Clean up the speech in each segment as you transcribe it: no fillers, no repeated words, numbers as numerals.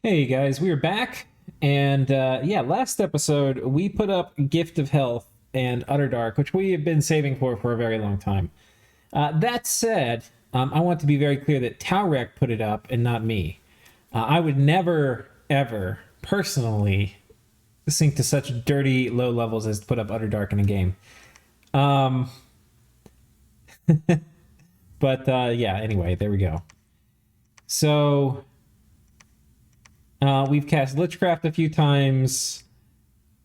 Hey guys, we are back, and yeah, last episode we put up Gift of Health and Utter Dark, which we have been saving for a very long time. That said, I want to be very clear that Taurek put it up and not me. I would never, ever, personally sink to such dirty low levels as to put up Utter Dark in a game. Um, but yeah, anyway, there we go. So we've cast Lichcraft a few times,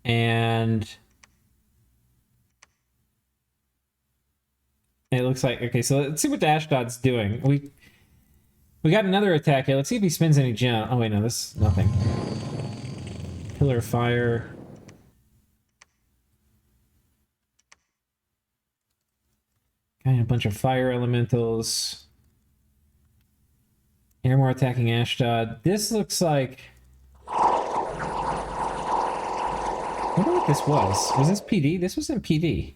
and it looks like okay. So let's see what the Ashdod's doing. We got another attack here. Let's see if he spins any gem. Oh wait, no, this is nothing. Pillar of Fire. Got a bunch of fire elementals. Ermor attacking Ashdod. This looks like... I wonder what this was. Was this PD? This wasn't PD.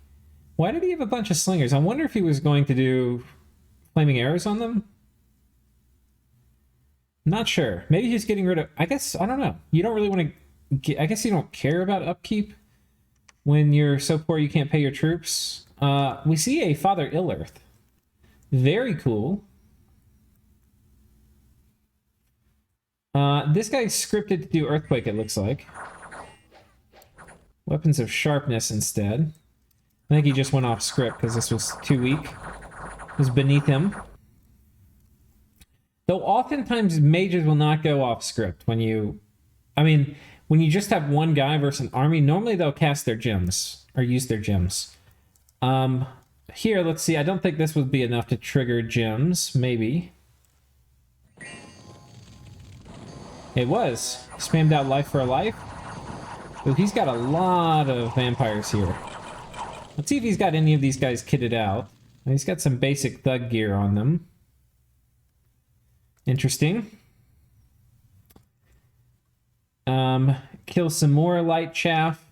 Why did he have a bunch of slingers? I wonder if he was going to do flaming arrows on them. Not sure. Maybe he's getting rid of... I guess, I don't know. You don't really want to... I guess you don't care about upkeep when you're so poor you can't pay your troops. We see a Father Illerth. Very cool. This guy's scripted to do Earthquake, it looks like. Weapons of Sharpness instead. I think he just went off script because this was too weak. It was beneath him. Though oftentimes mages will not go off script when you... I mean, when you just have one guy versus an army, normally they'll cast their gems. Or use their gems. Here, let's see. I don't think this would be enough to trigger gems. Maybe. It was. Spammed out Life for a Life. Ooh, he's got a lot of vampires here. Let's see if he's got any of these guys kitted out. He's got some basic thug gear on them. Interesting. Kill some more light chaff.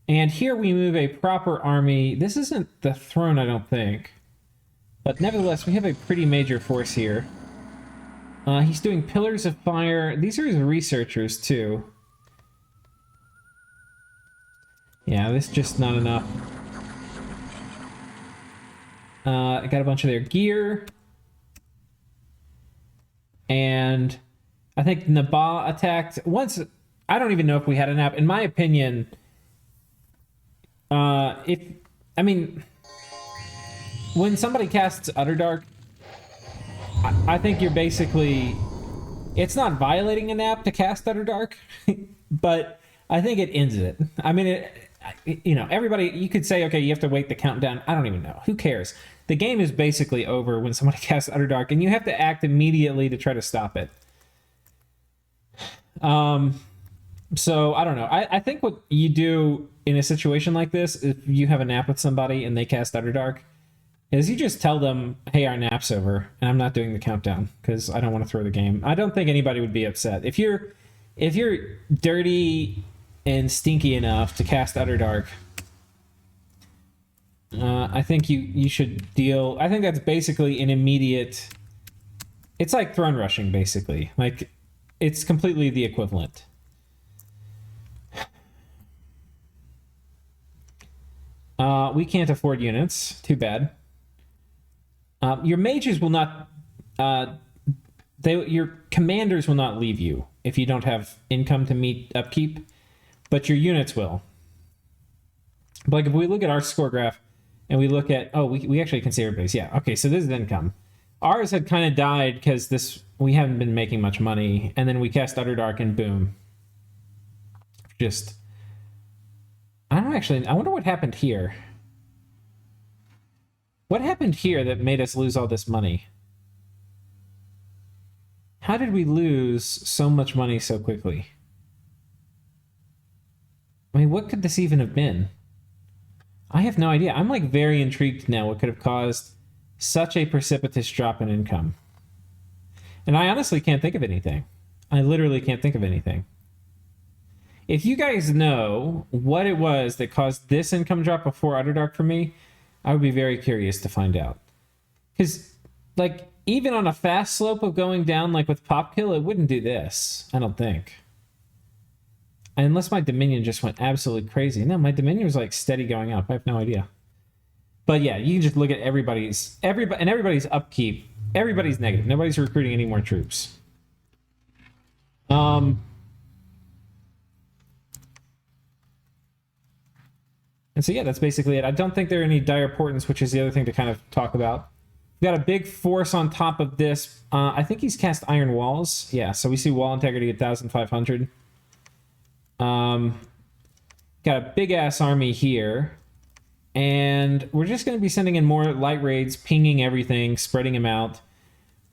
And here we move a proper army. This isn't the throne, I don't think. But nevertheless, we have a pretty major force here. He's doing Pillars of Fire. These are his researchers, too. Yeah, this is just not enough. I got a bunch of their gear. And I think Naba attacked. Once, I don't even know if we had a nap. In my opinion, I mean, when somebody casts Utterdark, I think you're basically... It's not violating a nap to cast Utterdark, but I think it ends it. I mean, you know, everybody... You could say, okay, you have to wait the countdown. I don't even know. Who cares? The game is basically over when somebody casts Utterdark, and you have to act immediately to try to stop it. So, I don't know. I think what you do in a situation like this, if you have a nap with somebody and they cast Utterdark, is you just tell them, hey, our nap's over, and I'm not doing the countdown, because I don't want to throw the game. I don't think anybody would be upset. If you're dirty and stinky enough to cast Utterdark, I think you should deal... I think that's basically an immediate... It's like throne rushing, basically. Like, it's completely the equivalent. We can't afford units. Too bad. Your mages will not... your commanders will not leave you if you don't have income to meet upkeep, but your units will. But like if we look at our score graph and we look at... Oh, we actually can see everybody's. Yeah, okay, so this is income. Ours had kind of died because we haven't been making much money, and then we cast Utterdark and boom. Just... I don't actually... I wonder what happened here. What happened here that made us lose all this money? How did we lose so much money so quickly? I mean, what could this even have been? I have no idea. I'm like very intrigued now what could have caused such a precipitous drop in income. And I honestly can't think of anything. I literally can't think of anything. If you guys know what it was that caused this income drop before Utterdark for me, I would be very curious to find out. Because, like, even on a fast slope of going down, like with pop kill, it wouldn't do this. I don't think. Unless my Dominion just went absolutely crazy. No, my Dominion was like steady going up. I have no idea. But yeah, you can just look at everybody's upkeep. Everybody's negative. Nobody's recruiting any more troops. And so yeah, that's basically it. I don't think there are any dire portents, which is the other thing to kind of talk about. We've got a big force on top of this. I think he's cast Iron Walls. Yeah, so we see wall integrity at 1,500. Got a big ass army here. And we're just going to be sending in more light raids, pinging everything, spreading him out,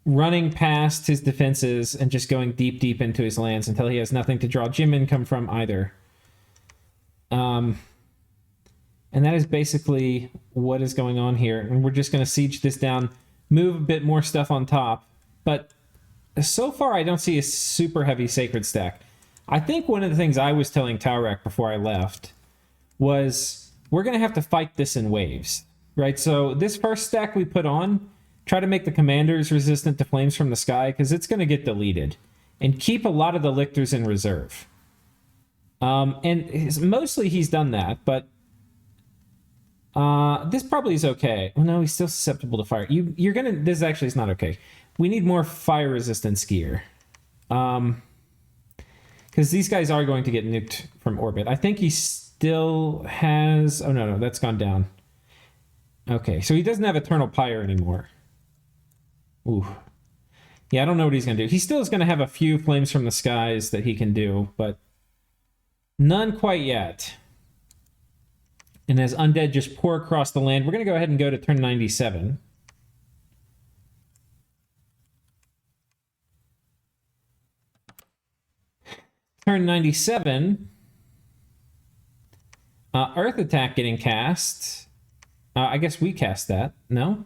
running past his defenses, and just going deep, deep into his lands until he has nothing to draw gem income from either. And that is basically what is going on here. And we're just going to siege this down, move a bit more stuff on top. But so far, I don't see a super heavy sacred stack. I think one of the things I was telling Taurak before I left was we're going to have to fight this in waves, right? So this first stack we put on, try to make the commanders resistant to flames from the sky, because it's going to get deleted. And keep a lot of the Lichters in reserve. Mostly he's done that, but this probably is okay. Oh no, he's still susceptible to fire. This actually is not okay. We need more fire resistance gear. Because these guys are going to get nuked from orbit. I think he still has... Oh, no, that's gone down. Okay, so he doesn't have Eternal Pyre anymore. Ooh. Yeah, I don't know what he's going to do. He still is going to have a few Flames from the Skies that he can do, but none quite yet. And as undead just pour across the land, we're going to go ahead and go to turn 97. Turn 97. Earth attack getting cast. I guess we cast that. No?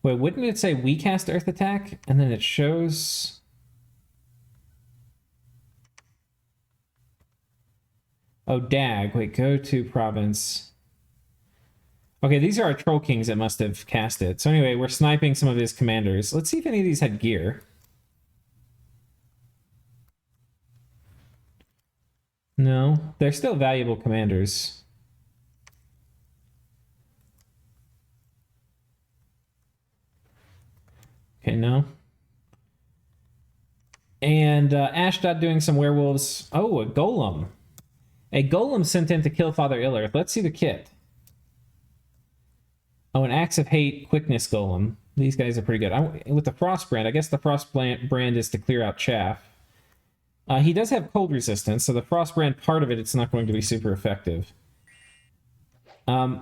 Wait, wouldn't it say we cast Earth attack? And then it shows... Oh, Dag. Wait, go to province. Okay, these are our Troll Kings that must have cast it. So anyway, we're sniping some of his commanders. Let's see if any of these had gear. No, they're still valuable commanders. Okay, no. And Ashdod doing some werewolves. Oh, a golem. A golem sent in to kill Father Illard. Let's see the kit. Oh, an Axe of Hate quickness golem. These guys are pretty good. With the Frost brand, I guess the Frost brand is to clear out chaff. He does have cold resistance, so the Frost brand part of it, it's not going to be super effective. And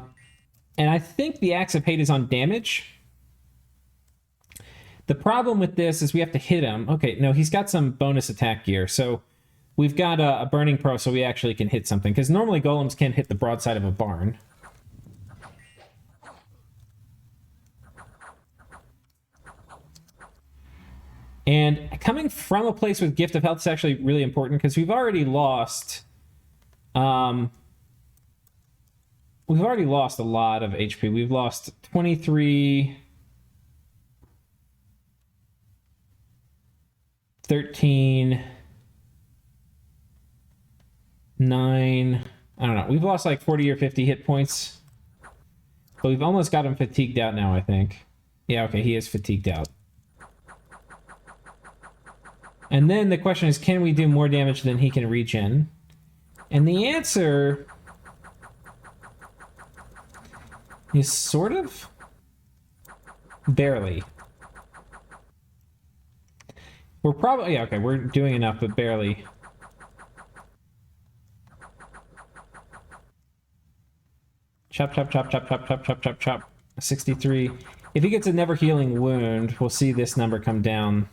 I think the Axe of Hate is on damage. The problem with this is we have to hit him. Okay, no, he's got some bonus attack gear, so we've got a Burning Pro, so we actually can hit something, because normally golems can't hit the broadside of a barn. And coming from a place with Gift of Health is actually really important, because we've already lost... we've already lost a lot of HP. We've lost 23... 13... 9... I don't know. We've lost like 40 or 50 hit points. But we've almost got him fatigued out now, I think. Yeah, okay, he is fatigued out. And then the question is, can we do more damage than he can regen? And the answer is sort of barely. We're probably, yeah, okay, we're doing enough, but barely. Chop, chop, chop, chop, chop, chop, chop, chop, chop. 63. If he gets a never healing wound, we'll see this number come down.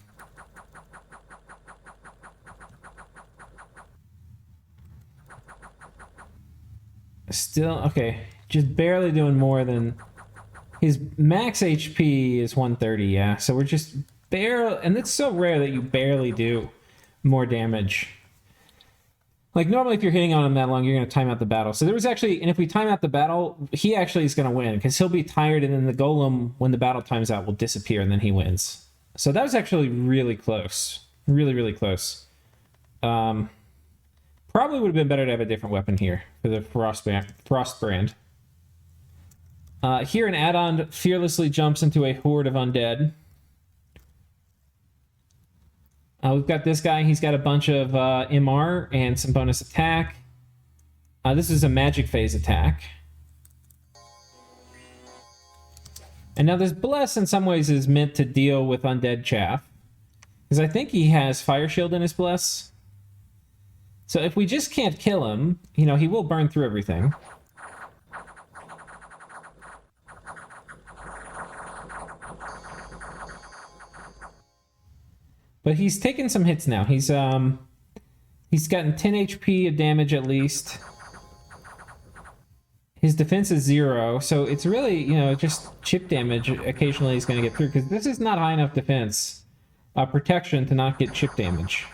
Still, okay, just barely doing more than... His max HP is 130, yeah, so we're just barely... And it's so rare that you barely do more damage. Like, normally if you're hitting on him that long, you're going to time out the battle. So there was actually, and if we time out the battle, he actually is going to win, because he'll be tired, and then the golem, when the battle times out, will disappear, and then he wins. So that was actually really close. Really, really close. Probably would have been better to have a different weapon here for the Frost Brand. Here, an add-on fearlessly jumps into a horde of undead. We've got this guy. He's got a bunch of MR and some bonus attack. This is a magic phase attack. And now this Bless in some ways is meant to deal with undead chaff, because I think he has Fire Shield in his Bless. So if we just can't kill him, you know, he will burn through everything. But he's taken some hits now. He's gotten 10 HP of damage at least. His defense is 0, so it's really, you know, just chip damage occasionally he's going to get through, because this is not high enough defense protection to not get chip damage.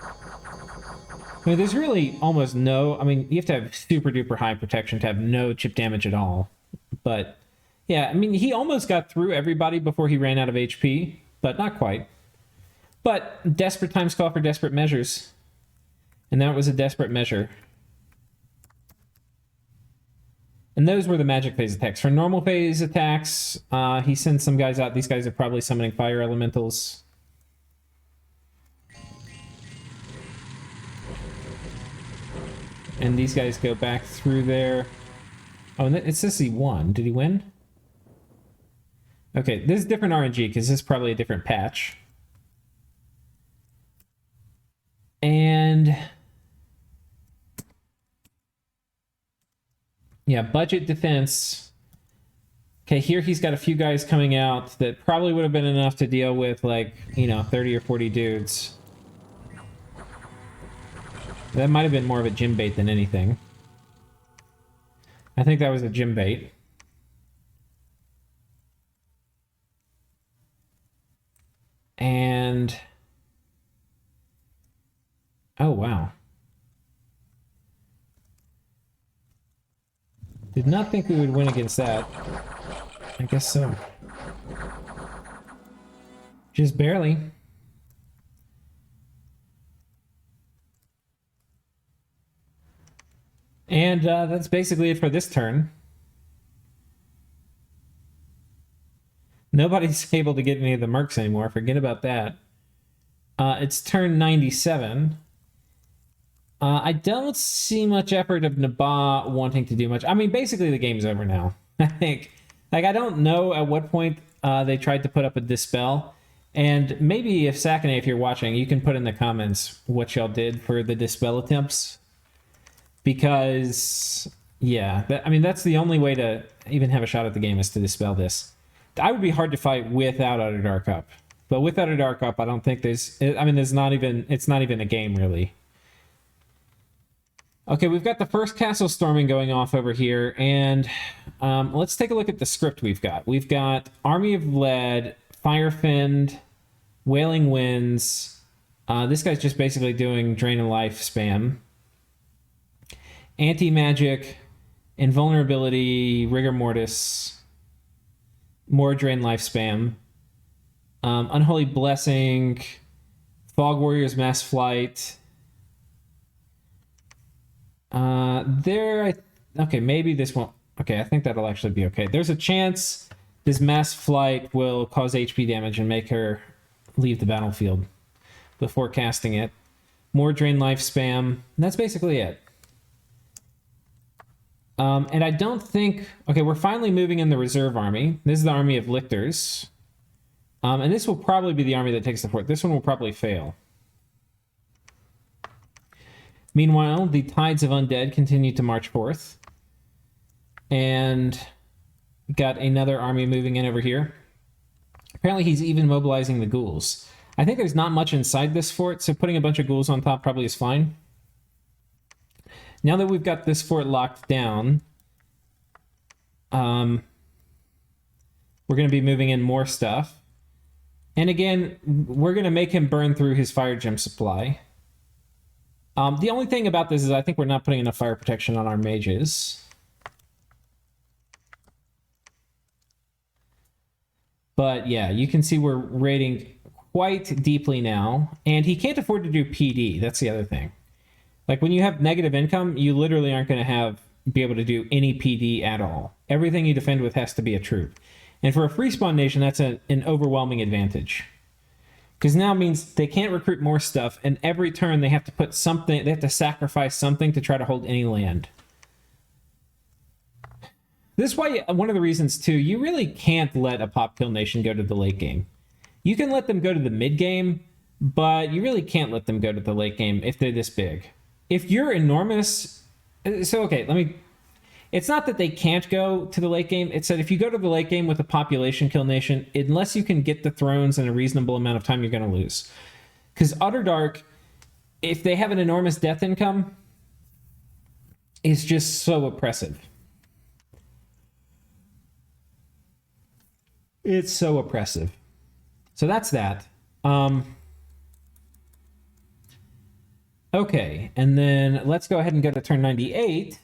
I mean, there's really almost no... I mean, you have to have super duper high protection to have no chip damage at all. But, yeah, I mean, he almost got through everybody before he ran out of HP, but not quite. But desperate times call for desperate measures. And that was a desperate measure. And those were the magic phase attacks. For normal phase attacks, he sends some guys out. These guys are probably summoning fire elementals. And these guys go back through there. Oh, and it says he won. Did he win? Okay, this is different RNG, because this is probably a different patch. And... yeah, budget defense. Okay, here he's got a few guys coming out that probably would have been enough to deal with, like, you know, 30 or 40 dudes. That might have been more of a gym bait than anything. I think that was a gym bait. And... oh, wow. Did not think we would win against that. I guess so. Just barely. And that's basically it for this turn. Nobody's able to get any of the mercs anymore. Forget about that. It's turn 97. I don't see much effort of Nabaa wanting to do much. I mean, basically the game's over now. I think. Like, I don't know at what point they tried to put up a Dispel. And maybe if Sakane, if you're watching, you can put in the comments what y'all did for the Dispel attempts. Because, yeah, I mean, that's the only way to even have a shot at the game is to Dispel this. I would be hard to fight without Underdark up. But with Underdark up, I don't think there's... I mean, it's not even a game, really. Okay, we've got the first castle storming going off over here, and let's take a look at the script we've got. We've got Army of Lead, Firefiend, Wailing Winds. This guy's just basically doing Drain of Life spam. Anti-Magic, Invulnerability, Rigor Mortis, more Drain Life spam. Unholy Blessing, Fog Warriors, Mass Flight... okay, maybe this won't... okay, I think that'll actually be okay. There's a chance this Mass Flight will cause HP damage and make her leave the battlefield before casting it. More Drain Life spam. And that's basically it. And I don't think... okay, we're finally moving in the reserve army. This is the army of Lichters. And this will probably be the army that takes the fort. This one will probably fail. Meanwhile, the Tides of Undead continue to march forth. And got another army moving in over here. Apparently he's even mobilizing the ghouls. I think there's not much inside this fort, so putting a bunch of ghouls on top probably is fine. Now that we've got this fort locked down, we're going to be moving in more stuff. And again, we're going to make him burn through his fire gem supply. The only thing about this is I think we're not putting enough fire protection on our mages. But yeah, you can see we're raiding quite deeply now. And he can't afford to do PD. That's the other thing. Like when you have negative income, you literally aren't going to be able to do any PD at all. Everything you defend with has to be a troop. And for a free spawn nation, that's an overwhelming advantage. Because now it means they can't recruit more stuff, and every turn they have to put something, they have to sacrifice something to try to hold any land. This is why, one of the reasons too, you really can't let a pop kill nation go to the late game. You can let them go to the mid game, but you really can't let them go to the late game if they're this big. If you're enormous, so okay, it's not that they can't go to the late game. It's that if you go to the late game with a population kill nation, unless you can get the thrones in a reasonable amount of time, you're going to lose. Because Underdark, if they have an enormous death income, is just so oppressive. It's so oppressive. So that's that. Okay, and then let's go ahead and go to turn 98.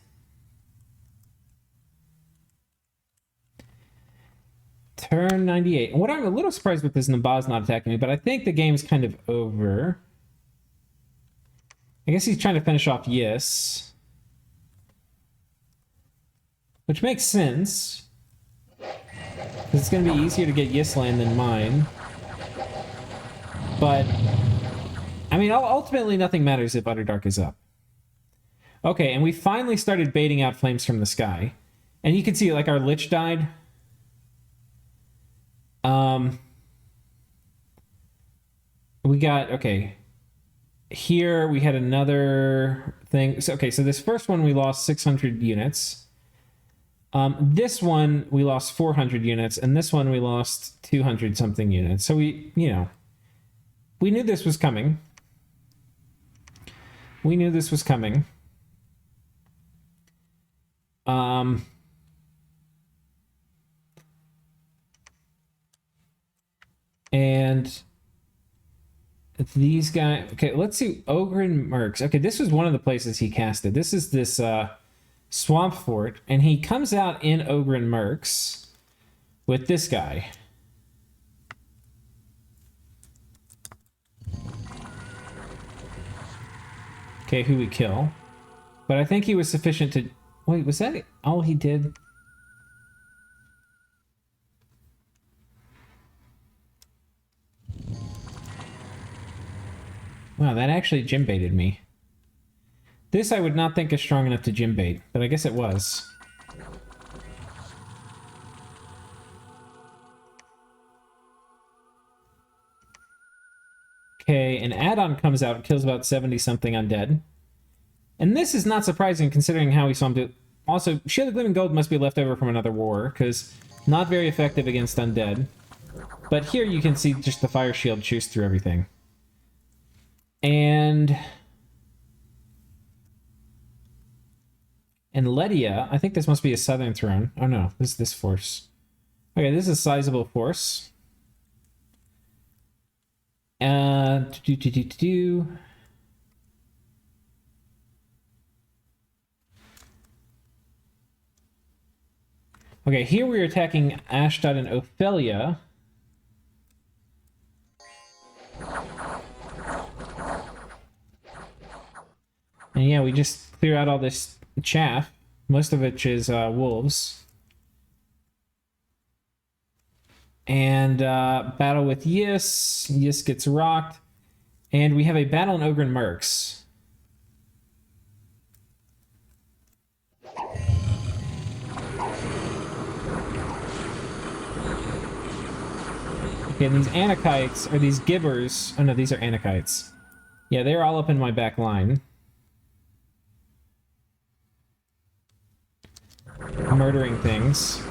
Turn 98. And what I'm a little surprised with is Nabaz not attacking me, but I think the game's kind of over. I guess he's trying to finish off Yis. Which makes sense. Because it's going to be easier to get Yis land than mine. But, I mean, ultimately nothing matters if Underdark is up. Okay, and we finally started baiting out flames from the sky. And you can see, like, our Lich died. We got, okay, here we had another thing. So, okay, so this first one we lost 600 units. This one we lost 400 units, and this one we lost 200 something units. So we, you know, we knew this was coming. We knew this was coming. And these guys, okay, let's see, Ogre and Mercs. Okay, this was one of the places he casted. This is this swamp fort, and he comes out in Ogre and Mercs with this guy. Okay, who we kill. But I think he was sufficient to... Wait, was that all he did? Wow, that actually gym baited me. This I would not think is strong enough to gym bait, but I guess it was. Okay, an add-on comes out and kills about 70-something undead. And this is not surprising considering how we saw him do... Also, Shield of Gleaming Gold must be left over from another war, because not very effective against undead. But here you can see just the fire shield chews through everything. And Ledia, I think this must be a southern throne. Oh no, this is this force. Okay, this is a sizable force. Okay, here we're attacking Ashdod and Ophelia. And yeah, we just clear out all this chaff, most of which is wolves. And battle with Yis. Yis gets rocked. And we have a battle in Ogre and Mercs. Okay, and these Anakites, or these Gibbers... Oh no, these are Anakites. Yeah, they're all up in my back line. Murdering things.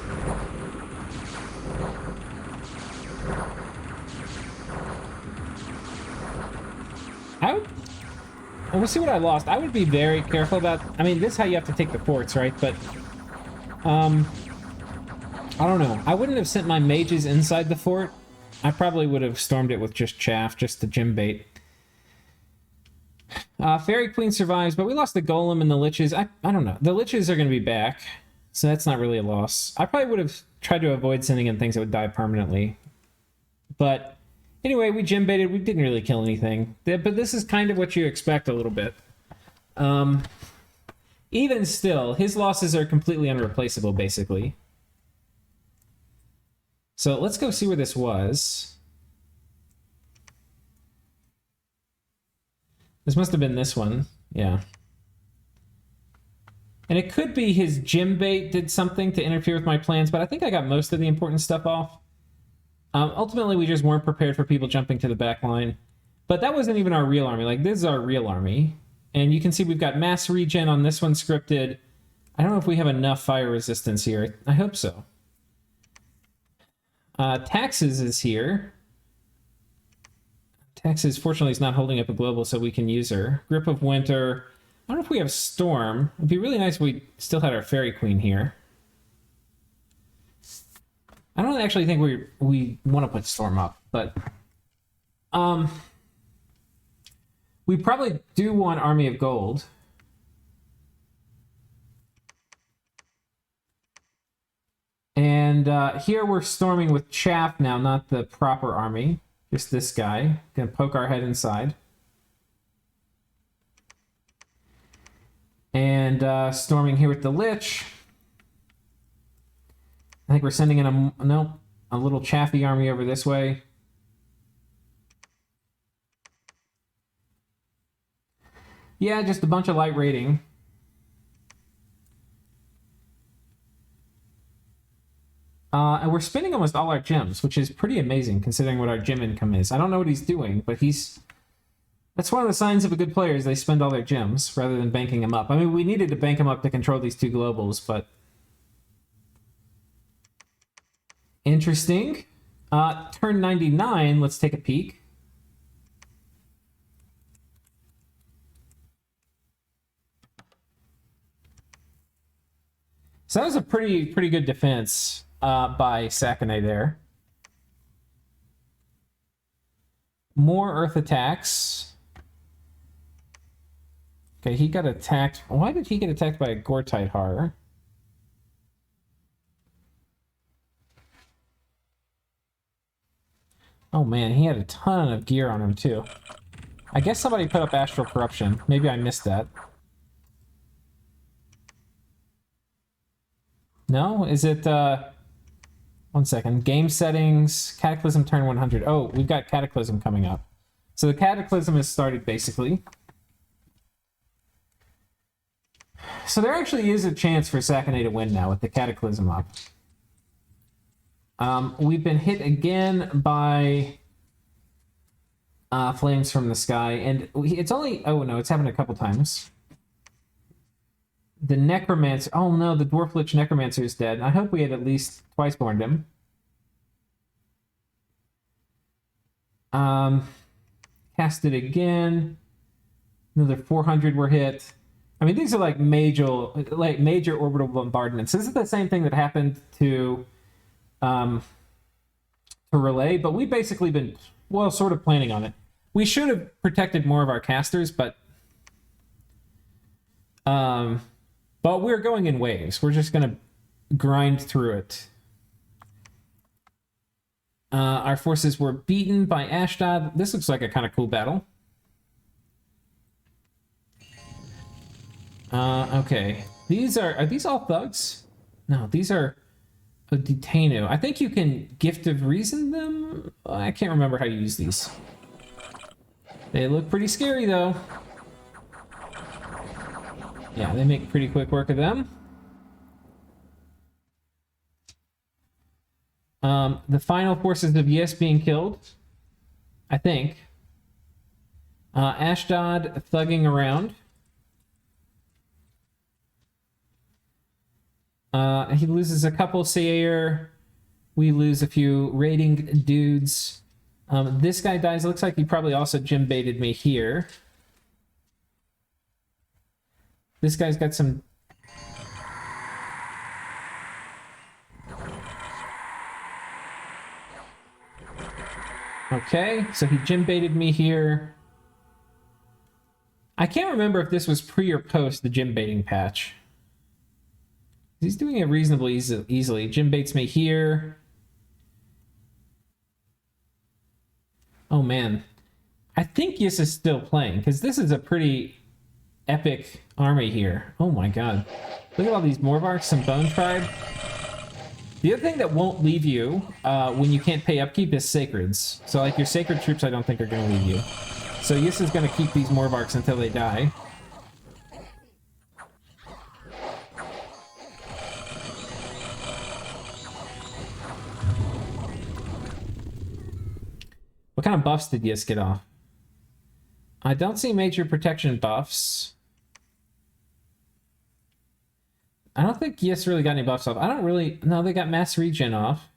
We'll see what I lost. I would be very careful about... I mean, this is how you have to take the forts, right? But, I don't know. I wouldn't have sent my mages inside the fort. I probably would have stormed it with just chaff, just to gym bait. Fairy Queen survives, but we lost the Golem and the Liches. I don't know. The Liches are going to be back, so that's not really a loss. I probably would have tried to avoid sending in things that would die permanently. But anyway, we gym baited. We didn't really kill anything. But this is kind of what you expect a little bit. Even still, his losses are completely unreplaceable, basically. So let's go see where this was. This must have been this one. Yeah. And it could be his gym bait did something to interfere with my plans, but I think I got most of the important stuff off. Ultimately, we just weren't prepared for people jumping to the back line. But that wasn't even our real army. Like, this is our real army. And you can see we've got mass regen on this one scripted. I don't know if we have enough fire resistance here. I hope so. Taxes is here. Taxes, fortunately, is not holding up a global, so we can use her. Grip of Winter. I don't know if we have Storm. It'd be really nice if we still had our Fairy Queen here. I don't actually think we want to put Storm up, but we probably do want Army of Gold. And here we're storming with Chaff now, not the proper army. Just this guy. Gonna poke our head inside. And storming here with the Lich. I think we're sending in a little Chaffy army over this way. Yeah, just a bunch of light raiding. And we're spending almost all our gems, which is pretty amazing considering what our gem income is. I don't know what he's doing, but that's one of the signs of a good player is they spend all their gems rather than banking them up. I mean, we needed to bank them up to control these two globals, but interesting. Turn 99, let's take a peek. So that was a pretty good defense by Sakane there. More Earth attacks. Okay, he got attacked. Why did he get attacked by a Gortite Horror? Oh man, he had a ton of gear on him too. I guess somebody put up Astral Corruption. Maybe I missed that. No? Is it, one second. Game settings, Cataclysm turn 100. Oh, we've got Cataclysm coming up. So the Cataclysm has started, basically. So there actually is a chance for Sakane to win now with the Cataclysm up. We've been hit again by flames from the sky, and it's only... Oh, no, it's happened a couple times. The Necromancer... Oh, no, the Dwarf Lich Necromancer is dead. I hope we had at least twice borned him. Cast it again. Another 400 were hit. I mean, these are like major orbital bombardments. This is the same thing that happened to Relay, but we've basically been, well, sort of planning on it. We should have protected more of our casters, but we're going in waves. We're just going to grind through it. Our forces were beaten by Ashdod. This looks like a kind of cool battle. Okay. Are these all thugs? No, these are a Detainu. I think you can Gift of Reason them? I can't remember how you use these. They look pretty scary, though. Yeah, they make pretty quick work of them. The final forces of Yes being killed, I think. Ashdod thugging around. He loses a couple Sayer. We lose a few raiding dudes. This guy dies. It looks like he probably also gym baited me here. This guy's got some... Okay, so he gym baited me here. I can't remember if this was pre or post the gym baiting patch. He's doing it reasonably easily. Gym baits me here. Oh man. I think Yis is still playing, because this is a pretty epic army here. Oh my god. Look at all these Morvarks, some Bone Tribe. The other thing that won't leave you when you can't pay upkeep is Sacreds. So like your Sacred troops I don't think are going to leave you. So Yis is going to keep these Morvarks until they die. What kind of buffs did Yis get off? I don't see major protection buffs. I don't think Yis really got any buffs off. I don't really... No, they got mass regen off.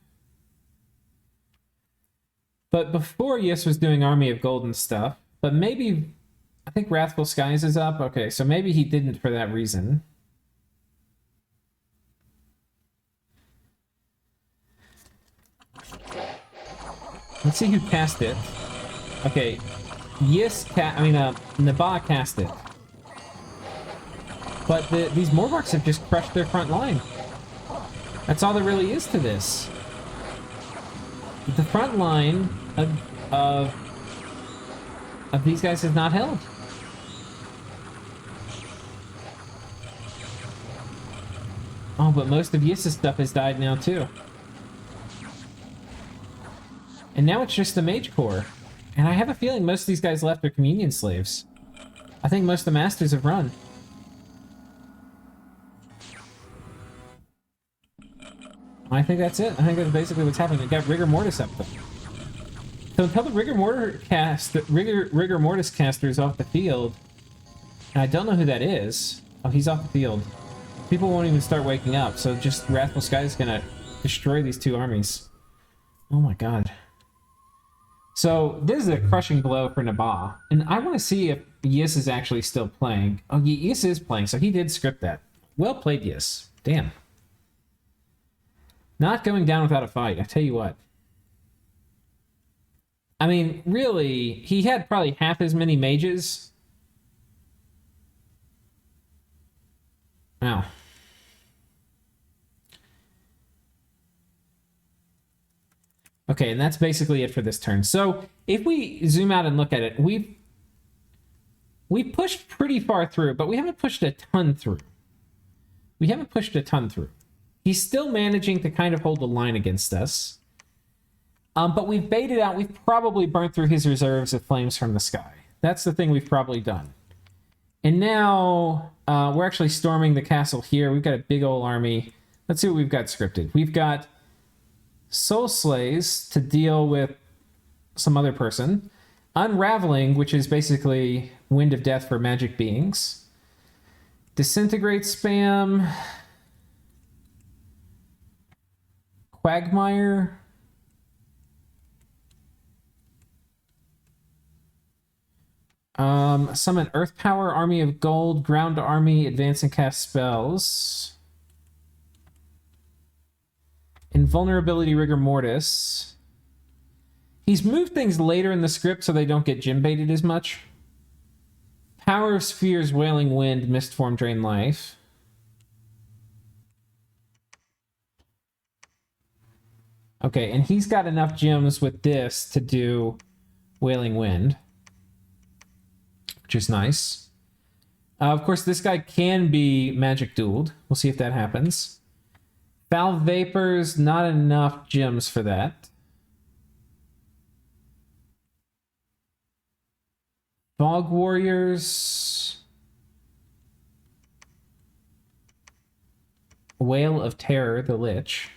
But before Yis was doing Army of Gold and stuff. But maybe... I think Wrathful Skies is up. Okay, so maybe he didn't for that reason. Let's see who cast it. Okay, Nabah cast it. But these Morvarks have just crushed their front line. That's all there really is to this. The front line of these guys is not held. Oh, but most of Yis's stuff has died now too. And now it's just the Mage Corps. And I have a feeling most of these guys left are Communion slaves. I think most of the Masters have run. I think that's it. I think that's basically what's happening. They got Rigor Mortis up there. So until the Rigor Mortis caster is off the field, and I don't know who that is. Oh, he's off the field. People won't even start waking up, so just Wrathful Sky is gonna destroy these two armies. Oh my god. So this is a crushing blow for Nabah, and I want to see if Yis is actually still playing. Oh, Yis is playing, so he did script that. Well played, Yis. Damn. Not going down without a fight, I tell you what. I mean, really, he had probably half as many mages. Wow. Okay, and that's basically it for this turn. So if we zoom out and look at it, we've pushed pretty far through, but we haven't pushed a ton through. He's still managing to kind of hold the line against us. But we've baited out. We've probably burnt through his reserves of Flames from the Sky. That's the thing we've probably done. And now we're actually storming the castle here. We've got a big old army. Let's see what we've got scripted. We've got Soul Slays to deal with some other person. Unraveling, which is basically Wind of Death for magic beings. Disintegrate spam. Quagmire. Summon Earth Power, Army of Gold, Ground Army, advance and cast spells. Invulnerability, Rigor Mortis. He's moved things later in the script so they don't get gym baited as much. Power of Spheres, Wailing Wind, Mistform, Drain Life. Okay, and he's got enough gems with this to do Wailing Wind, which is nice. Of course, this guy can be magic dueled. We'll see if that happens. Foul Vapors, not enough gems for that. Fog Warriors. Whale of Terror, the Lich.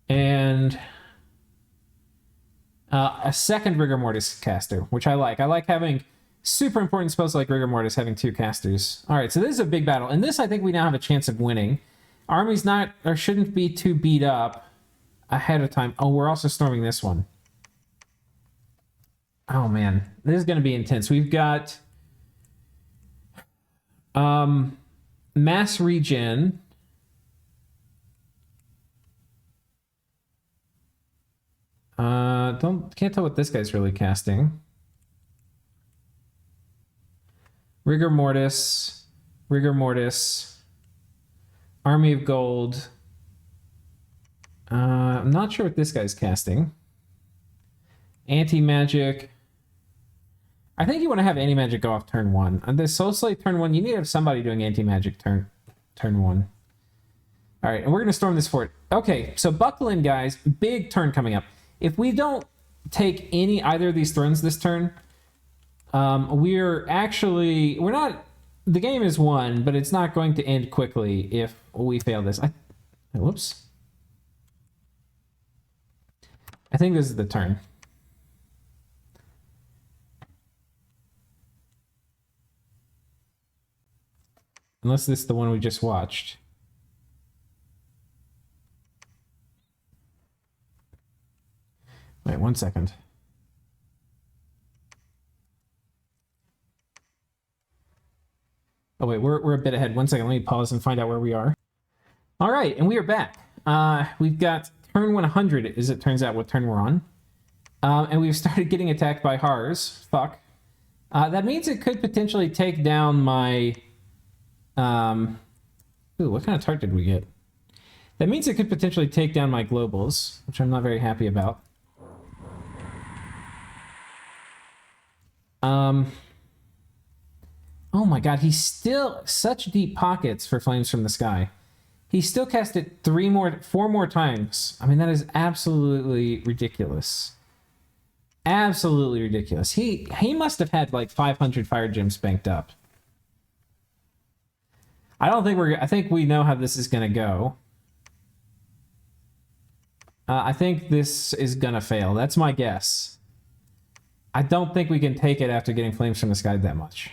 And a second Rigor Mortis caster, which I like. I like having super important spells like Rigor Mortis having two casters. All right, so this is a big battle. And this, I think we now have a chance of winning. Army's not, or shouldn't be too beat up ahead of time. Oh, we're also storming this one. Oh, man. This is going to be intense. We've got mass regen. Can't tell what this guy's really casting. Rigor Mortis. Rigor Mortis. Army of Gold. I'm not sure what this guy's casting. Anti-magic. I think you want to have anti-magic go off turn 1. On this Soul Slate turn 1, you need to have somebody doing anti-magic turn 1. All right, and we're going to storm this fort. Okay, so buckle in, guys. Big turn coming up. If we don't take either of these thrones this turn, we're not... The game is won, but it's not going to end quickly if we fail this. Whoops. I think this is the turn. Unless this is the one we just watched. Wait, 1 second. Oh wait, we're a bit ahead. 1 second, let me pause and find out where we are. All right, and we are back. We've got turn 100, as it turns out, what turn we're on. And we've started getting attacked by Hars. Fuck. That means it could potentially take down my... Ooh, what kind of tart did we get? That means it could potentially take down my globals, which I'm not very happy about. Oh my god, he's still... Such deep pockets for Flames from the Sky. He still cast it 4 more times. I mean, that is absolutely ridiculous. Absolutely ridiculous. He must have had like 500 fire gems banked up. I think we know how this is gonna go. I think this is gonna fail. That's my guess. I don't think we can take it after getting Flames from the Sky that much.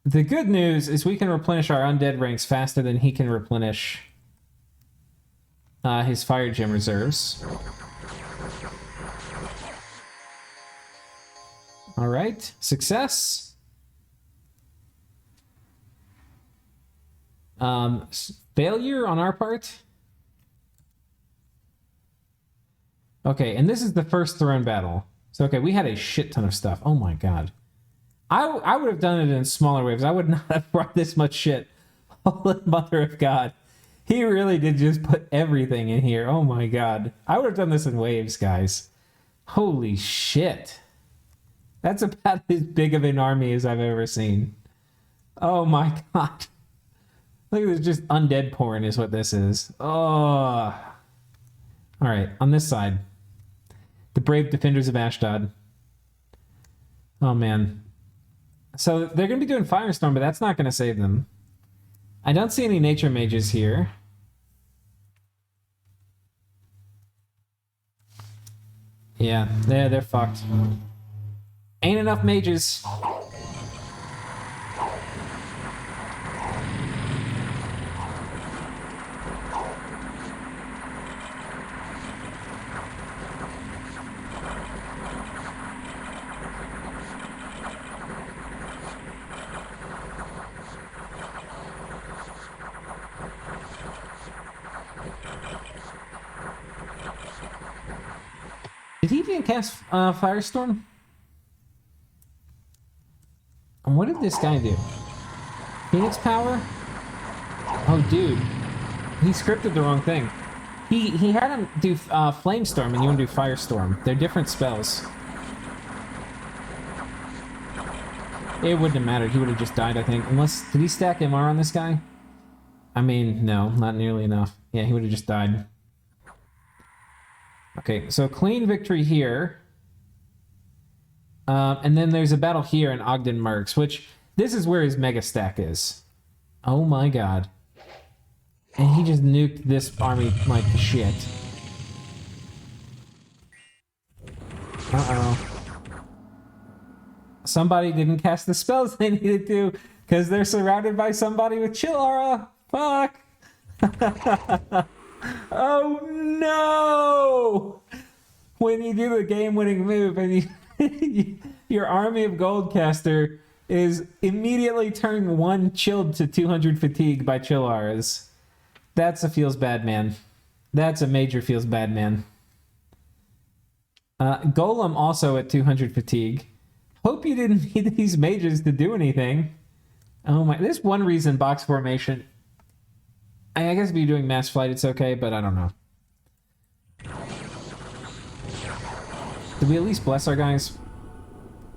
The good news is we can replenish our undead ranks faster than he can replenish his fire gem reserves. All right, success. Failure on our part. Okay, and this is the first throne battle. So, okay, we had a shit ton of stuff. Oh my god. I would have done it in smaller waves. I would not have brought this much shit. Holy mother of God. He really did just put everything in here. Oh my god. I would have done this in waves, guys. Holy shit. That's about as big of an army as I've ever seen. Oh my god. Look at this, just undead porn is what this is. Oh. Alright, on this side. The brave defenders of Ashdod. Oh man. So they're going to be doing Firestorm, but that's not going to save them. I don't see any nature mages here. Yeah, they're fucked. Ain't enough mages. Did he even cast Firestorm? And what did this guy do? Phoenix Power? Oh, dude. He scripted the wrong thing. He had him do Flamestorm, and you want to do Firestorm. They're different spells. It wouldn't have mattered. He would have just died, I think. Unless... Did he stack MR on this guy? I mean, no. Not nearly enough. Yeah, he would have just died. Okay, so clean victory here. And then there's a battle here in Ogden Mercs, which this is where his mega stack is. Oh my god. And he just nuked this army like shit. Uh-oh. Somebody didn't cast the spells they needed to because they're surrounded by somebody with chill aura. Fuck. Oh no! When you do the game-winning move and your army of gold caster is immediately turn 1 chilled to 200 fatigue by chill auras. That's a feels bad man. That's a major feels bad man. Golem also at 200 fatigue. Hope you didn't need these mages to do anything. Oh my, there's one reason box formation. I guess if you're doing mass flight, it's okay, but I don't know. Did we at least bless our guys?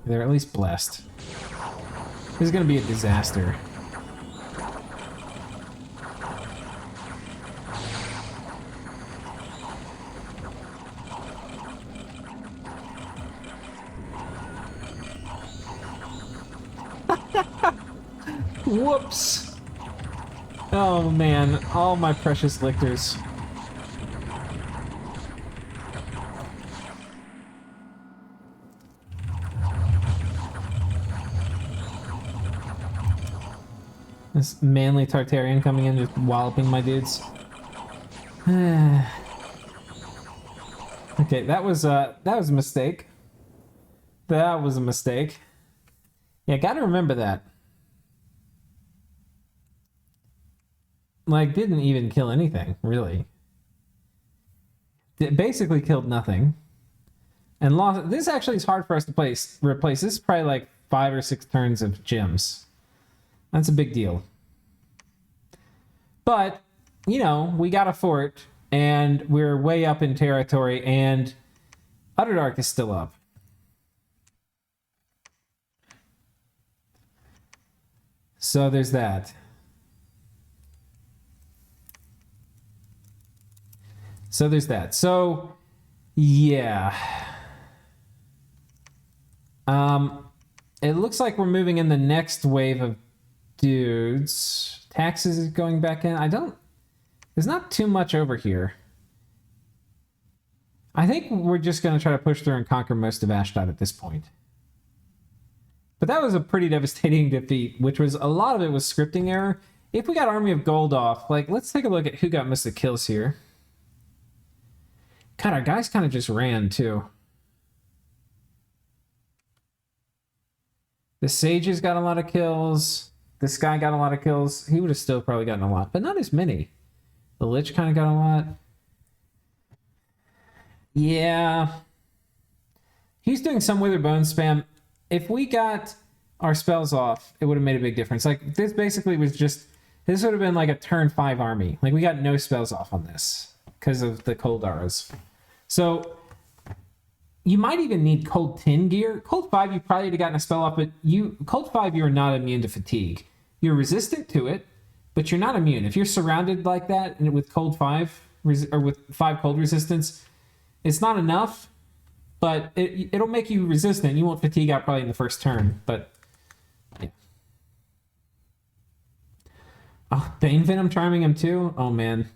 They're at least blessed. This is gonna be a disaster. Whoops! Oh man, all my precious Lichters. This manly Tartarian coming in, just walloping my dudes. Okay, that was a mistake. That was a mistake. Yeah, gotta remember that. Like, didn't even kill anything, really. Basically killed nothing. And lost. This actually is hard for us to replace. This is probably like 5 or 6 turns of gems. That's a big deal. But, you know, we got a fort, and we're way up in territory, and Underdark is still up. So there's that. So, yeah. It looks like we're moving in the next wave of dudes. Taxes is going back in. There's not too much over here. I think we're just going to try to push through and conquer most of Ashdod at this point. But that was a pretty devastating defeat, which was, a lot of it was scripting error. If we got Army of Gold off, like, let's take a look at who got most of the kills here. God, our guys kind of just ran, too. The Sages got a lot of kills. This guy got a lot of kills. He would have still probably gotten a lot, but not as many. The Lich kind of got a lot. Yeah. He's doing some Withered Bones spam. If we got our spells off, it would have made a big difference. Like, this basically was just... This would have been like a turn 5 army. Like, we got no spells off on this because of the cold arrows. So, you might even need cold 10 gear. Cold 5, you probably would have gotten a spell off, but cold 5, you're not immune to fatigue. You're resistant to it, but you're not immune. If you're surrounded like that and with cold 5, or with 5 cold resistance, it's not enough, but it'll make you resistant. You won't fatigue out probably in the first turn, but yeah. Oh, Bane Venom charming him too? Oh man.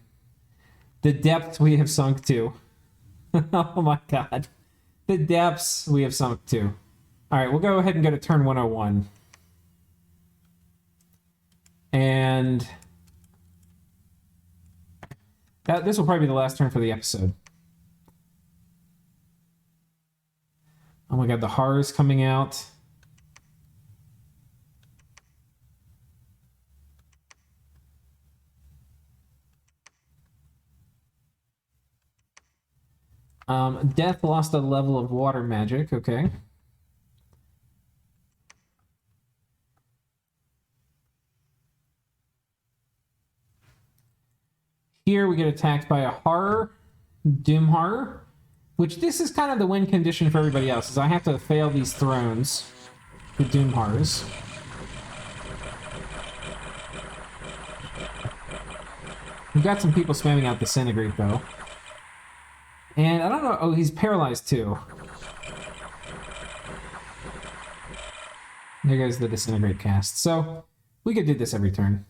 The depths we have sunk to. Oh my god. The depths we have sunk to. Alright, we'll go ahead and go to turn 101. And this will probably be the last turn for the episode. Oh my god, the horror's coming out. Death lost a level of water magic, okay. Here we get attacked by a horror, Doom Horror, which this is kind of the win condition for everybody else, is I have to fail these thrones, the Doom Horrors. We've got some people spamming out Disintegrate though. And I don't know, oh, he's paralyzed too. There goes the Disintegrate cast. So, we could do this every turn.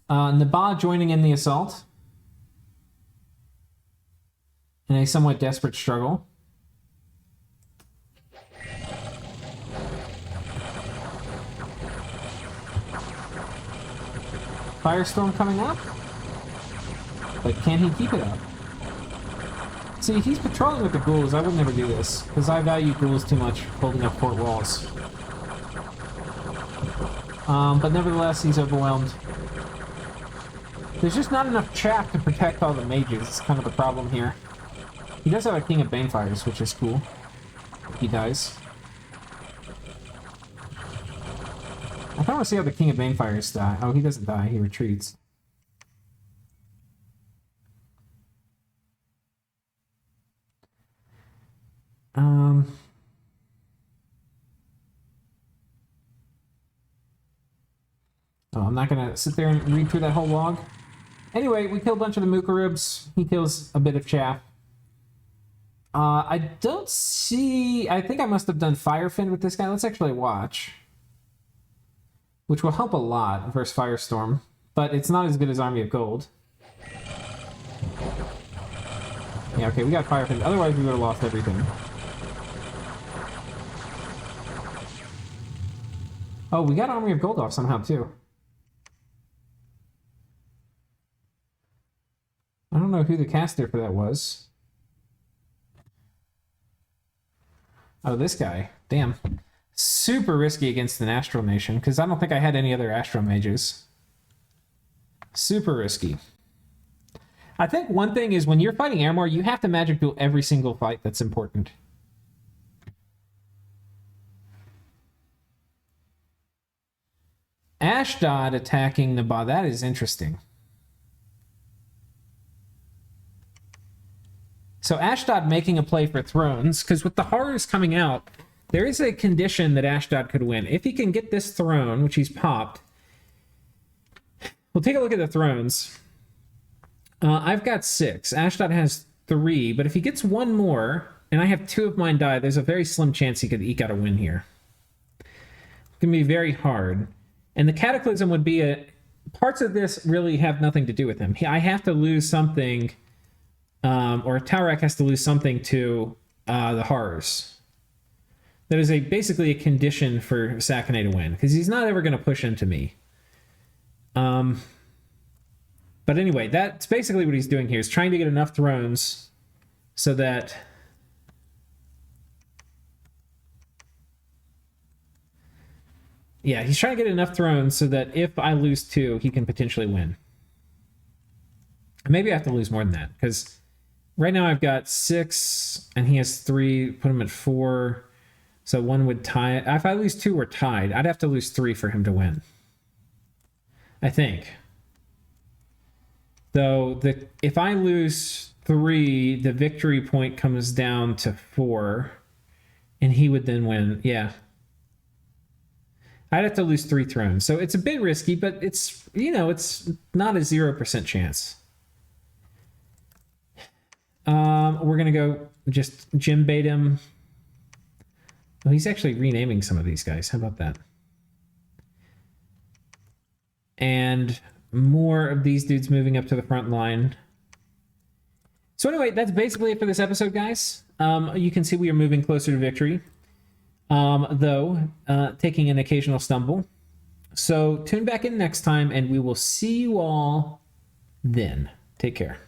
Nabah joining in the assault. In a somewhat desperate struggle. Firestorm coming up. But can he keep it up? See, he's patrolling with the ghouls. I would never do this, because I value ghouls too much holding up fort walls. But nevertheless, he's overwhelmed. There's just not enough chaff to protect all the mages. It's kind of the problem here. He does have a King of Banefires, which is cool. He dies. I kind of want to see how the King of Banefires die. Oh, he doesn't die. He retreats. Oh, I'm not going to sit there and read through that whole log. Anyway, we kill a bunch of the Mookaribs. He kills a bit of chaff. I don't see... I think I must have done Firefin with this guy. Let's actually watch. Which will help a lot versus Firestorm. But it's not as good as Army of Gold. Yeah, okay, we got Firefin. Otherwise, we would have lost everything. Oh, we got Army of Gold off somehow, too. I don't know who the caster for that was. Oh, this guy. Damn. Super risky against an Astral Nation, because I don't think I had any other Astral Mages. Super risky. I think one thing is when you're fighting Ermor, you have to magic duel every single fight that's important. Ashdod attacking the bot. That is interesting. So Ashdod making a play for Thrones, because with the horrors coming out, there is a condition that Ashdod could win. If he can get this throne, which he's popped, we'll take a look at the thrones. I've got 6. Ashdod has 3, but if he gets one more, and I have 2 of mine die, there's a very slim chance he could eke out a win here. It's going to be very hard. And the Cataclysm would be a... Parts of this really have nothing to do with him. I have to lose something, or Taurek has to lose something to the horrors. That is basically a condition for Sakane to win, because he's not ever going to push into me. But anyway, that's basically what he's doing here, is trying to get enough thrones so that... Yeah, he's trying to get enough thrones so that if I lose 2, he can potentially win. Maybe I have to lose more than that, because right now I've got 6, and he has 3, put him at 4... So one would tie... If I lose 2, we're tied. I'd have to lose 3 for him to win. I think. Though, if I lose 3, the victory point comes down to 4. And he would then win. Yeah. I'd have to lose 3 thrones. So it's a bit risky, but it's, it's not a 0% chance. We're going to go just gym bait him. Oh, he's actually renaming some of these guys. How about that? And more of these dudes moving up to the front line. So anyway, that's basically it for this episode, guys. You can see we are moving closer to victory. Though, taking an occasional stumble. So tune back in next time, and we will see you all then. Take care.